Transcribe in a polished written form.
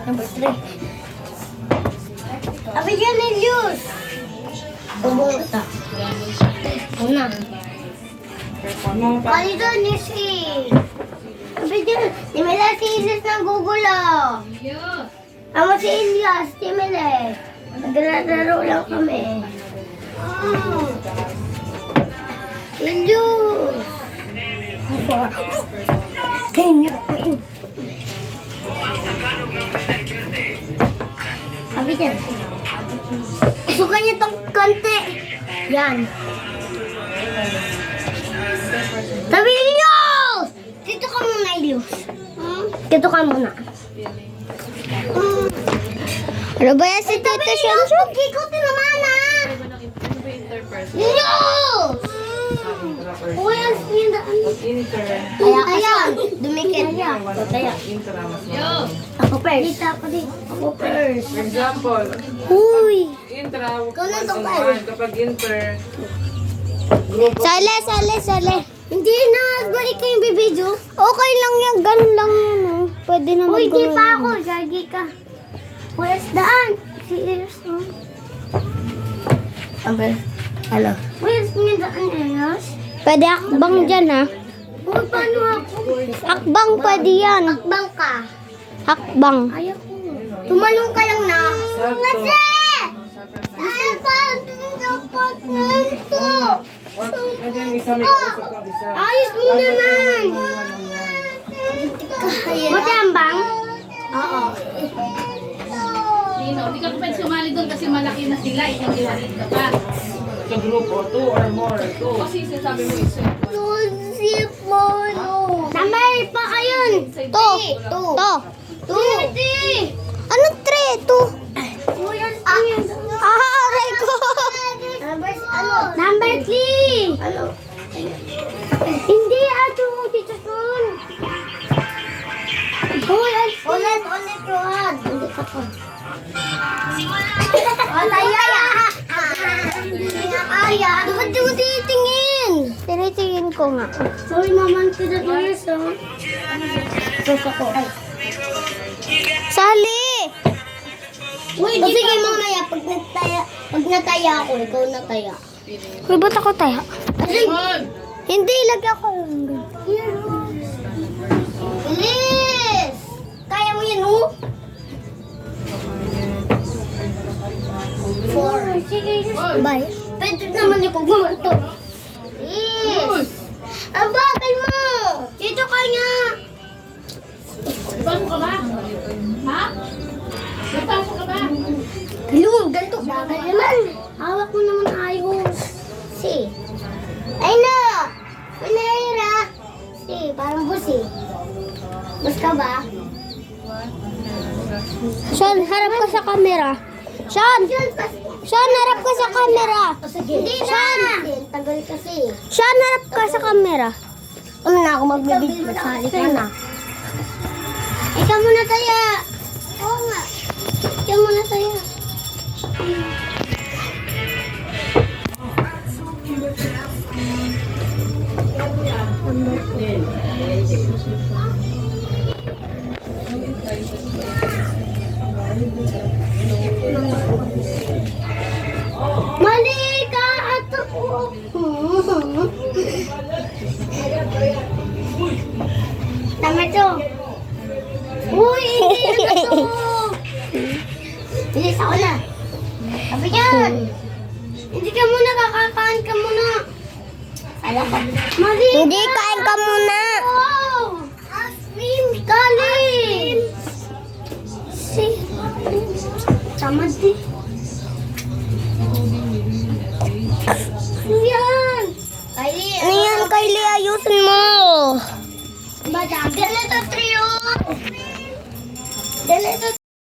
Number 3. Abi dyan, Elius. Bubunta. Una. Kali doon, Nisi. Abi dyan, di mila si Elias ng gugulo. Ama si Elias, di mila. Naglalaro lang kami. Elius. Abi dyan. Suka niya tong konti. Yan. Sabi Elius! Dito ka muna, Elius. Dito ka muna. Ano ba yan si Tita Shamsu? Pag-ikutin naman, ha? Elius! Uy, ang sinidaan. Ayan, dumikit. Taya. Ako first. Ako first. For example, Uy! intra, Ikaw na itong kapag inter, Sale. Hindi na, balik kayong bibidyo. Okay lang yan, ganun lang yan. Oh. Pwede na mag-gawin. Uy, di pa ako, gagi ka. Where's daan? Serious, oh. Okay. Hello. Where's nga daan, Eros? Pwede akbang dyan, ha? Uy, paano ako? Akbang, pwede yan. Akbang ka? Akbang. Ayaw ko. Tumalong ka lang na. Kasi! Ay, paano dapat nito? Ayos mo naman! Matambang? Oo. Hindi ka pwede sumali doon kasi malaki na sila. Hindi maliit ka pa. sa grupo, 2 or more, 2. Kasi sabi mo isa. Tambay pa kayo! To! Ano 3? 2? Aray ko! Number 3! Hindi, Tito Son. Ulit, Rod. Ulit ako. Kaya. Dapat di mo tinitingin. Tinitingin ko nga. Sorry, Mama. Tito Son. Gusto ko. Sali! Uy, sige mamaya, pag nataya ako, ikaw nataya. Uy, ba't ako taya? Hindi, lagyan ko lang. Bilis! Kaya mo yan, oh? 4. Sige, bye. Pwede naman ikaw gumanto. Bilis! Ang bakal mo! Dito ka nga! Bago ka ba? Ha? Nagpasok ka ba? Yung, ganito. Bakal naman. Hawak mo naman ayos. Si. Ay na! Pinahira. Si, parang busi. Bus ka ba? Sean, harap ka sa camera. Sean! Sean, harap ka sa camera. Hindi na! Tagal kasi. Sean, harap ka sa camera. Ano na ako magbibig? Masali ka na. Ikaw muna taya. Oo nga. Ikaw muna taya. Mali ka at ako. Tama to. Uy, hindi na to. Bilis ako na. Sabi yan. Hindi ka muna, kakakain ka muna. Ala ka. Mali ka. Hindi, kain ka muna. Oh, Asmin, kalim. Si. Tamad din. Ano yan? Kylie. Ano yan, Kylie? Ayusin mo. Ganito trio. Ganito